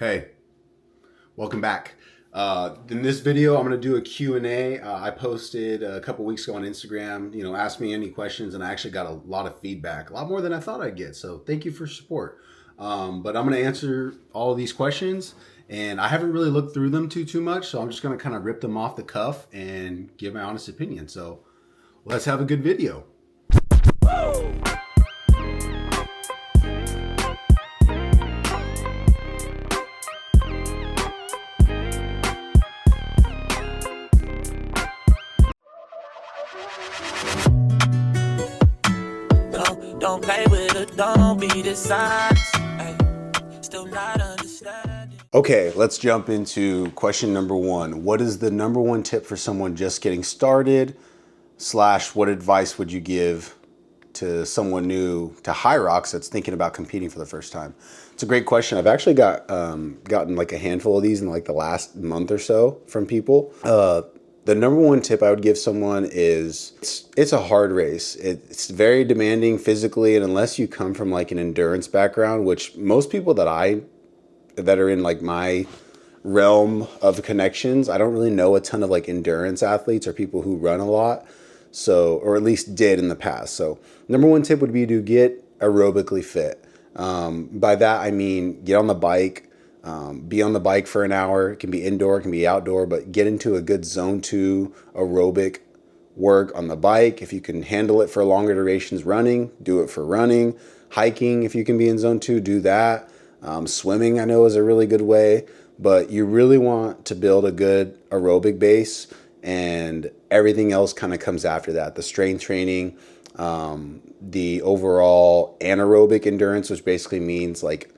Hey, welcome back. In this video, I'm going to do a Q&A. I posted a couple weeks ago on Instagram, ask me any questions, and I actually got a lot of feedback, a lot more than I thought I'd get. So thank you for support. But I'm going to answer all of these questions, and I haven't really looked through them too much. So I'm just going to kind of rip them off the cuff and give my honest opinion. So let's have a good video. Woo! Don't play with it, don't be dishonest. Still not understanding. Okay, let's jump into question number one. What is the number one tip for someone just getting started? / what advice would you give to someone new to HYROX that's thinking about competing for the first time? It's a great question. I've actually gotten like a handful of these in like the last month or so from people. The number one tip I would give someone is it's a hard race. It's very demanding physically, and unless you come from like an endurance background, which most people that are in like my realm of connections, I don't really know a ton of like endurance athletes or people who run a lot. So, or at least did in the past. So number one tip would be to get aerobically fit. By that, I mean, get on the bike, be on the bike for an hour. It can be indoor, it can be outdoor, but get into a good zone 2 aerobic work on the bike. If you can handle it for longer durations running, do it for running. Hiking, if you can be in zone 2, do that. Swimming, I know, is a really good way, but you really want to build a good aerobic base, and everything else kind of comes after that. The strength training, the overall anaerobic endurance, which basically means like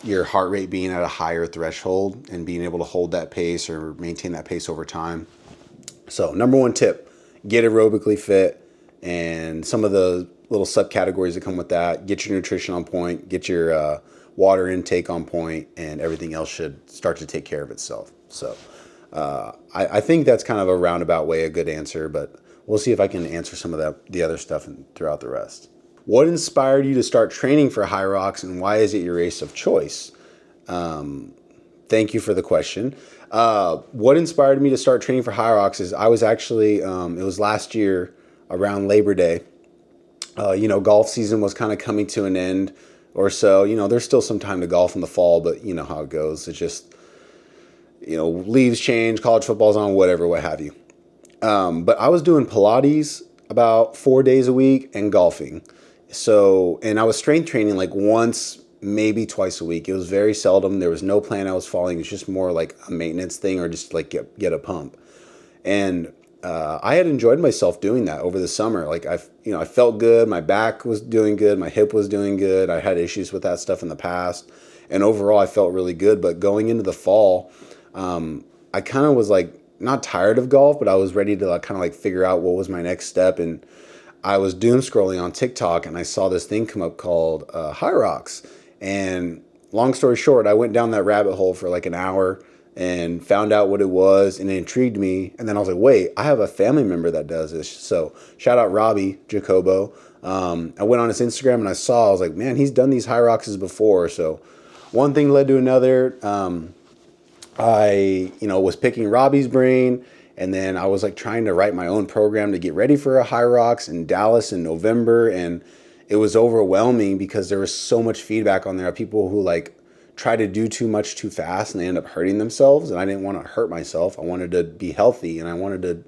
your heart rate being at a higher threshold and being able to hold that pace or maintain that pace over time. So number one tip, get aerobically fit, and some of the little subcategories that come with that: get your nutrition on point, get your water intake on point, and everything else should start to take care of itself. So I think that's kind of a roundabout way, a good answer, but we'll see if I can answer some of the other stuff throughout the rest. What inspired you to start training for HYROX, and why is it your race of choice? Thank you for the question. What inspired me to start training for HYROX is I was actually, it was last year around Labor Day. Golf season was kind of coming to an end or so. There's still some time to golf in the fall, but you know how it goes. It's just, leaves change, college football's on, whatever, what have you. But I was doing Pilates about 4 days a week and golfing. So, and I was strength training like once, maybe twice a week. It was very seldom. There was no plan I was following. It was just more like a maintenance thing or just like get a pump. And I had enjoyed myself doing that over the summer. Like I felt good. My back was doing good. My hip was doing good. I had issues with that stuff in the past. And overall, I felt really good. But going into the fall, I kind of was like not tired of golf, but I was ready to kind of like figure out what was my next step. And I was doom scrolling on TikTok, and I saw this thing come up called HYROX. And long story short, I went down that rabbit hole for like an hour and found out what it was, and it intrigued me. And then I was like, wait, I have a family member that does this. So shout out Robbie Jacobo. I went on his Instagram and I was like, man, he's done these HYROXes before. So one thing led to another. I was picking Robbie's brain, and then I was like trying to write my own program to get ready for a HYROX in Dallas in November. And it was overwhelming because there was so much feedback on there of people who like try to do too much too fast and they end up hurting themselves. And I didn't want to hurt myself. I wanted to be healthy and I wanted to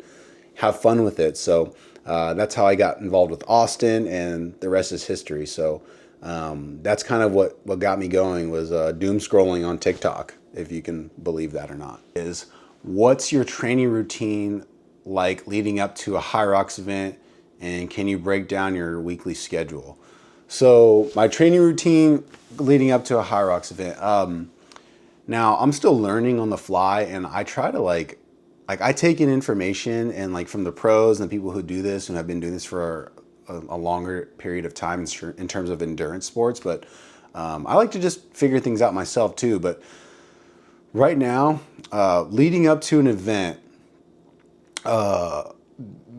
have fun with it. So that's how I got involved with Austin, and the rest is history. So that's kind of what got me going, was doom scrolling on TikTok, if you can believe that or not. Is what's your training routine like leading up to a HYROX event, and can you break down your weekly schedule? So my training routine leading up to a HYROX event. Now I'm still learning on the fly, and I try to like I take in information and like from the pros and the people who do this and have been doing this for a longer period of time in terms of endurance sports. But I like to just figure things out myself too. But right now, leading up to an event,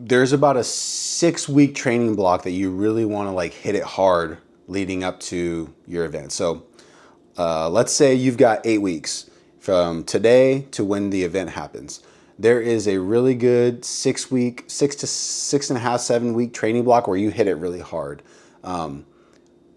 there's about a 6-week training block that you really want to like hit it hard leading up to your event. So Let's say you've got 8 weeks from today to when the event happens. There is a really good 6 week, 6 to 6.5, 7 week training block where you hit it really hard.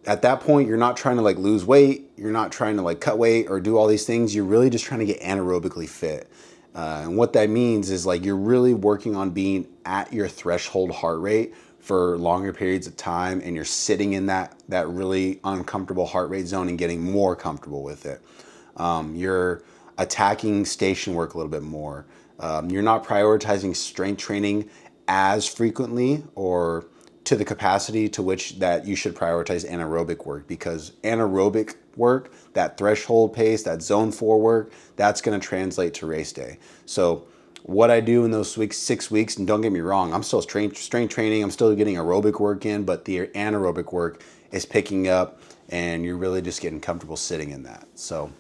At that point, you're not trying to like lose weight. You're not trying to like cut weight or do all these things. You're really just trying to get anaerobically fit. And what that means is like you're really working on being at your threshold heart rate for longer periods of time, and you're sitting in that really uncomfortable heart rate zone and getting more comfortable with it. You're attacking station work a little bit more. You're not prioritizing strength training as frequently or to the capacity to which that you should prioritize anaerobic work, because anaerobic work, that threshold pace, that zone 4 work, that's going to translate to race day. So what I do in those weeks, 6 weeks, and don't get me wrong, I'm still strength training, I'm still getting aerobic work in, but the anaerobic work is picking up and you're really just getting comfortable sitting in that. So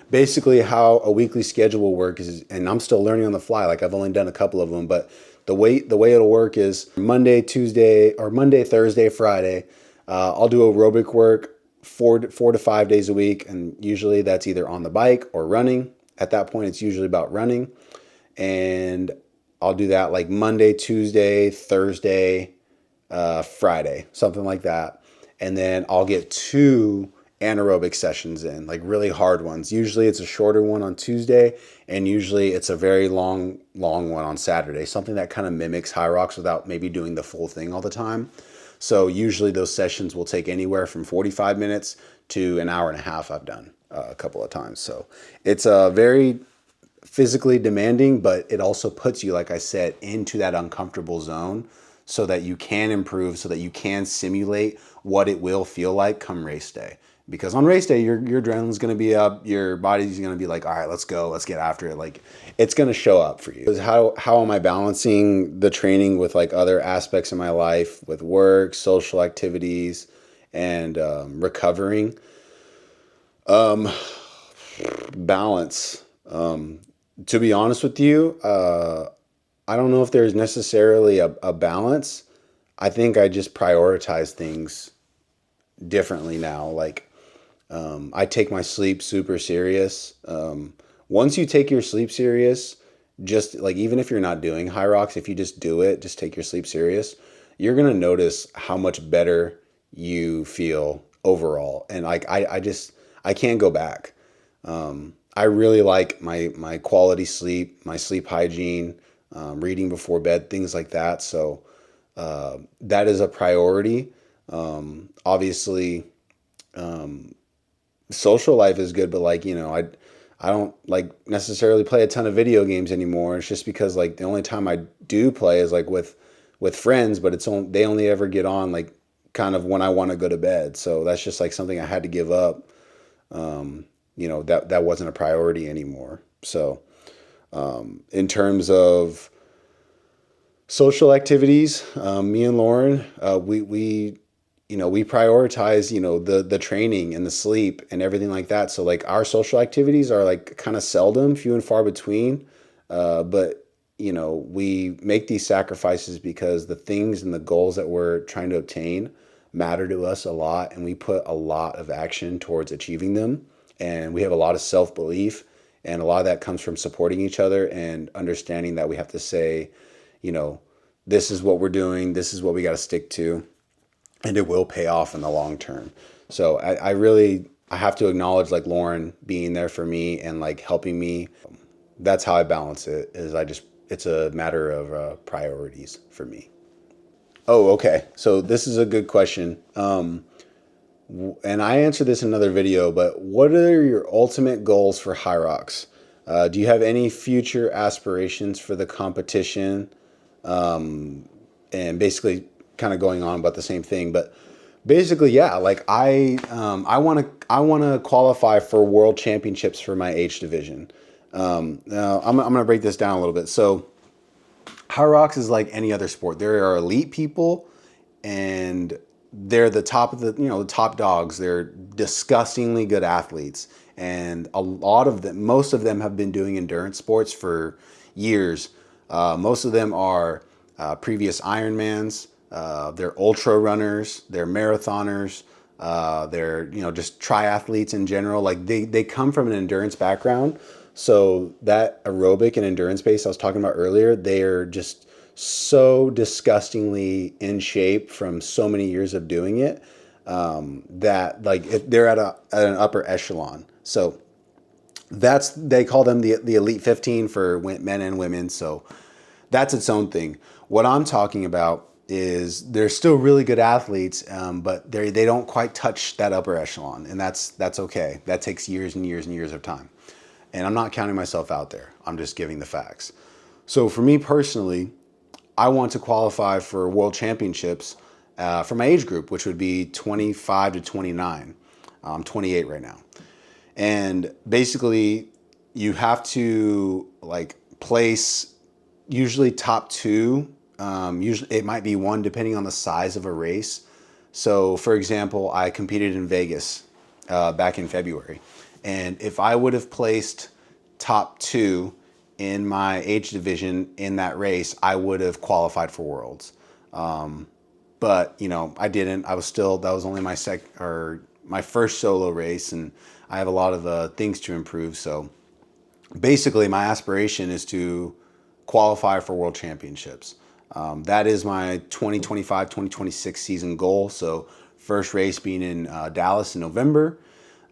basically how a weekly schedule will work is, and I'm still learning on the fly, like I've only done a couple of them, but the way it'll work is Monday, Tuesday, or Monday, Thursday, Friday, I'll do aerobic work 4 to 5 days a week, and usually that's either on the bike or running. At that point, it's usually about running, and I'll do that like Monday, Tuesday, Thursday, Friday, something like that, and then I'll get 2 anaerobic sessions in, like really hard ones. Usually it's a shorter one on Tuesday, and usually it's a very long one on Saturday, something that kind of mimics HYROX without maybe doing the full thing all the time. So usually those sessions will take anywhere from 45 minutes to an hour and a half. I've done a couple of times. So it's a very physically demanding, but it also puts you, like I said, into that uncomfortable zone so that you can improve, so that you can simulate what it will feel like come race day. Because on race day, your adrenaline's going to be up, your body's going to be like, all right, let's go, let's get after it. Like, it's going to show up for you. How am I balancing the training with like other aspects of my life, with work, social activities, and recovering? Balance. To be honest with you, I don't know if there's necessarily a balance. I think I just prioritize things differently now. Like, I take my sleep super serious. Once you take your sleep serious, just like even if you're not doing HYROX, if you just do it, just take your sleep serious, you're gonna notice how much better you feel overall. And like I can't go back. I really like my quality sleep, my sleep hygiene, reading before bed, things like that. So that is a priority. Obviously, social life is good, but like, I don't like necessarily play a ton of video games anymore. It's just because like the only time I do play is like with friends, but they only ever get on like kind of when I want to go to bed. So that's just like something I had to give up. That wasn't a priority anymore. So in terms of social activities, me and Lauren, we prioritize, the training and the sleep and everything like that. So like our social activities are like kind of seldom, few and far between. But we make these sacrifices because the things and the goals that we're trying to obtain matter to us a lot. And we put a lot of action towards achieving them. And we have a lot of self-belief, and a lot of that comes from supporting each other and understanding that we have to say, this is what we're doing. This is what we got to stick to. And it will pay off in the long term. So I have to acknowledge like Lauren being there for me and like helping me. That's how I balance it. It's a matter of priorities for me. Oh, okay. So this is a good question. And I answered this in another video, but what are your ultimate goals for HYROX? Do you have any future aspirations for the competition? And basically kind of going on about the same thing, but basically, yeah, like I want to qualify for world championships for my H division. Now I'm going to break this down a little bit. So HYROX is like any other sport. There are elite people, and they're the top of the top dogs. They're disgustingly good athletes, and most of them have been doing endurance sports for years. Most of them are previous Ironmans. They're ultra runners, they're marathoners, They're, just triathletes in general. Like they come from an endurance background. So that aerobic and endurance base I was talking about earlier, they are just so disgustingly in shape from so many years of doing it, that like they're at an upper echelon. So they call them the elite 15 for men and women. So that's its own thing. What I'm talking about is they're still really good athletes, but they don't quite touch that upper echelon, and that's okay. That takes years and years and years of time. And I'm not counting myself out there. I'm just giving the facts. So for me personally, I want to qualify for world championships for my age group, which would be 25 to 29. I'm 28 right now. And basically, you have to like place usually top two. Usually, it might be one depending on the size of a race. So, for example, I competed in Vegas back in February, and if I would have placed top two in my age division in that race, I would have qualified for Worlds. But I didn't. That was only my first solo race, and I have a lot of things to improve. So basically, my aspiration is to qualify for world championships. That is my 2025-2026 season goal. So first race being in Dallas in November.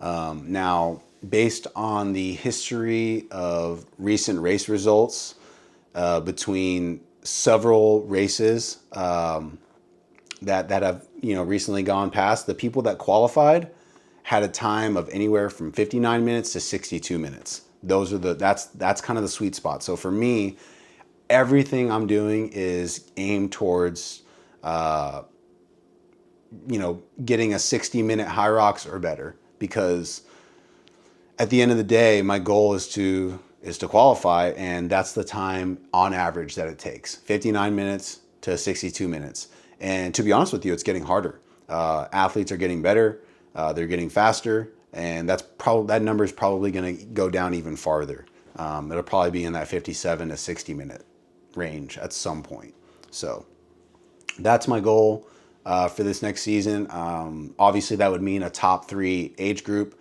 Now, based on the history of recent race results between several races that have recently gone past, the people that qualified had a time of anywhere from 59 minutes to 62 minutes. That's kind of the sweet spot. So for me, everything I'm doing is aimed towards getting a 60-minute HYROX or better, because at the end of the day, my goal is to qualify, and that's the time on average that it takes, 59 minutes to 62 minutes. And to be honest with you, it's getting harder. Athletes are getting better, they're getting faster, and that number is probably going to go down even farther. It'll probably be in that 57 to 60 minute range at some point. So that's my goal for this next season. Obviously, that would mean a top 3 age group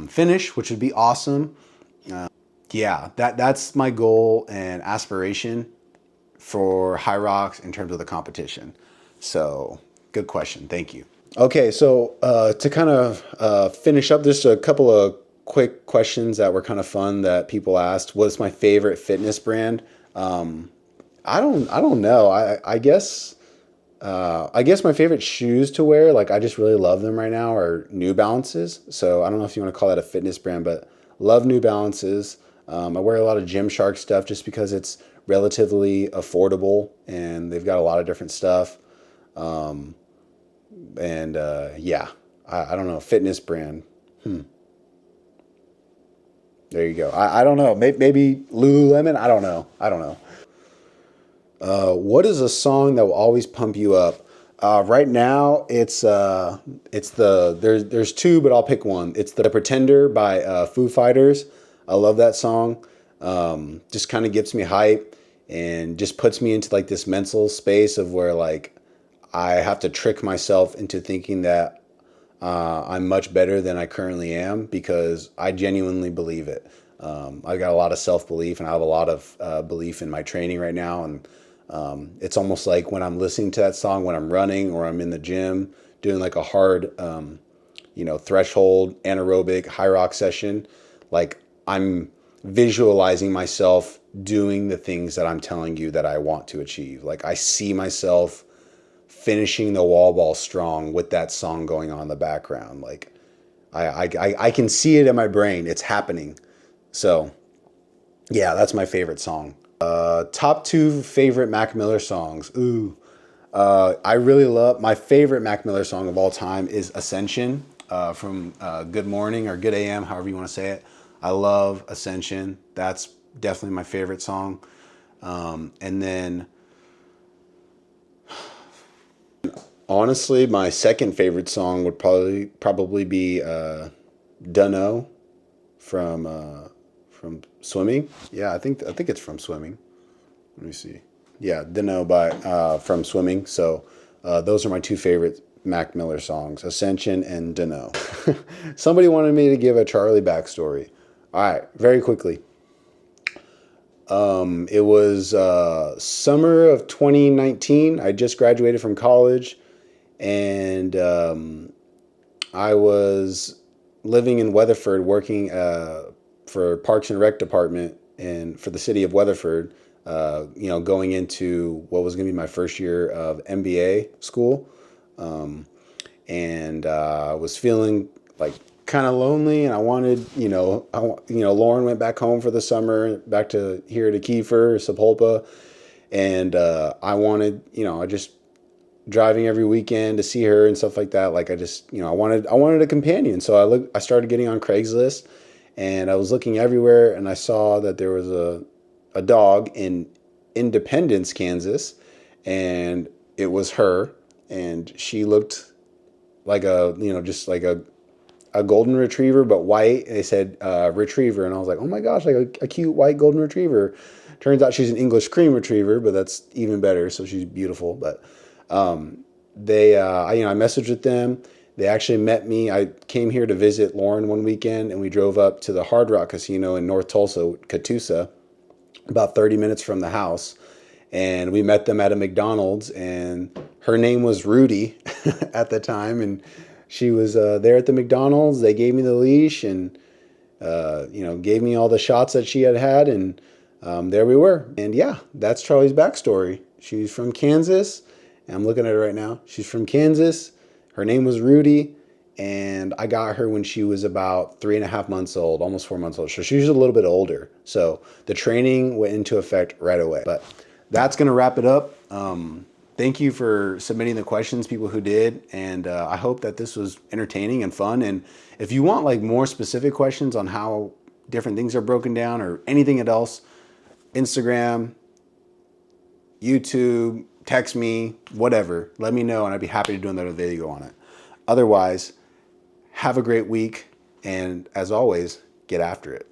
finish, which would be awesome. That's my goal and aspiration for HYROX in terms of the competition. So good question. Thank you. Okay, so to kind of finish up, just a couple of quick questions that were kind of fun that people asked. What's my favorite fitness brand? I don't know. I guess my favorite shoes to wear, like I just really love them right now, are New Balances. So I don't know if you want to call that a fitness brand, but love New Balances. I wear a lot of Gymshark stuff just because it's relatively affordable and they've got a lot of different stuff. I don't know, fitness brand. There you go. I don't know. Maybe Lululemon. I don't know. What is a song that will always pump you up? Right now, there's two, but I'll pick one. It's The Pretender by Foo Fighters. I love that song. Just kind of gets me hype and just puts me into like this mental space of where like I have to trick myself into thinking that I'm much better than I currently am, because I genuinely believe it. I got a lot of self-belief, and I have a lot of belief in my training right now. And it's almost like when I'm listening to that song, when I'm running or I'm in the gym doing like a hard, threshold anaerobic HYROX session, like I'm visualizing myself doing the things that I'm telling you that I want to achieve. Like I see myself finishing the wall ball strong with that song going on in the background. Like I can see it in my brain. It's happening. So yeah, that's my favorite song. Top 2 favorite Mac Miller songs. I really love, my favorite Mac Miller song of all time is Ascension, from Good Morning or Good AM, however you want to say it. I love Ascension. That's definitely my favorite song. And then honestly, my second favorite song would probably be Dunno from Swimming. Yeah, I think it's from Swimming. Let me see. Yeah, Dunno by from Swimming. So those are my 2 favorite Mac Miller songs, Ascension and Dunno. Somebody wanted me to give a Charlie backstory. All right, very quickly. It was summer of 2019. I just graduated from college, and I was living in Weatherford, working for Parks and Rec department and for the city of Weatherford. Going into what was going to be my first year of MBA school, and was feeling like kind of lonely, and I wanted, Lauren went back home for the summer, back to here to Kiefer, Sapulpa, and I wanted, I just driving every weekend to see her and stuff like that. Like I wanted a companion. So I started getting on Craigslist, and I was looking everywhere, and I saw that there was a dog in Independence, Kansas, and it was her, and she looked like just like a golden retriever, but white. They said retriever, and I was like, oh my gosh, like a cute white golden retriever. Turns out she's an English cream retriever, but that's even better. So she's beautiful. But I messaged with them. They actually met me. I came here to visit Lauren one weekend, and we drove up to the Hard Rock Casino in North Tulsa, Catoosa, about 30 minutes from the house. And we met them at a McDonald's, and her name was Rudy at the time. And she was there at the McDonald's. They gave me the leash and, gave me all the shots that she had. And there we were. And yeah, that's Charlie's backstory. She's from Kansas. And I'm looking at her right now. She's from Kansas. Her name was Rudy. And I got her when she was about 3.5 months old, almost 4 months old. So she was a little bit older. So the training went into effect right away. But that's going to wrap it up. Thank you for submitting the questions, people who did. And I hope that this was entertaining and fun. And if you want like more specific questions on how different things are broken down or anything else, Instagram, YouTube, text me, whatever. Let me know, and I'd be happy to do another video on it. Otherwise, have a great week. And as always, get after it.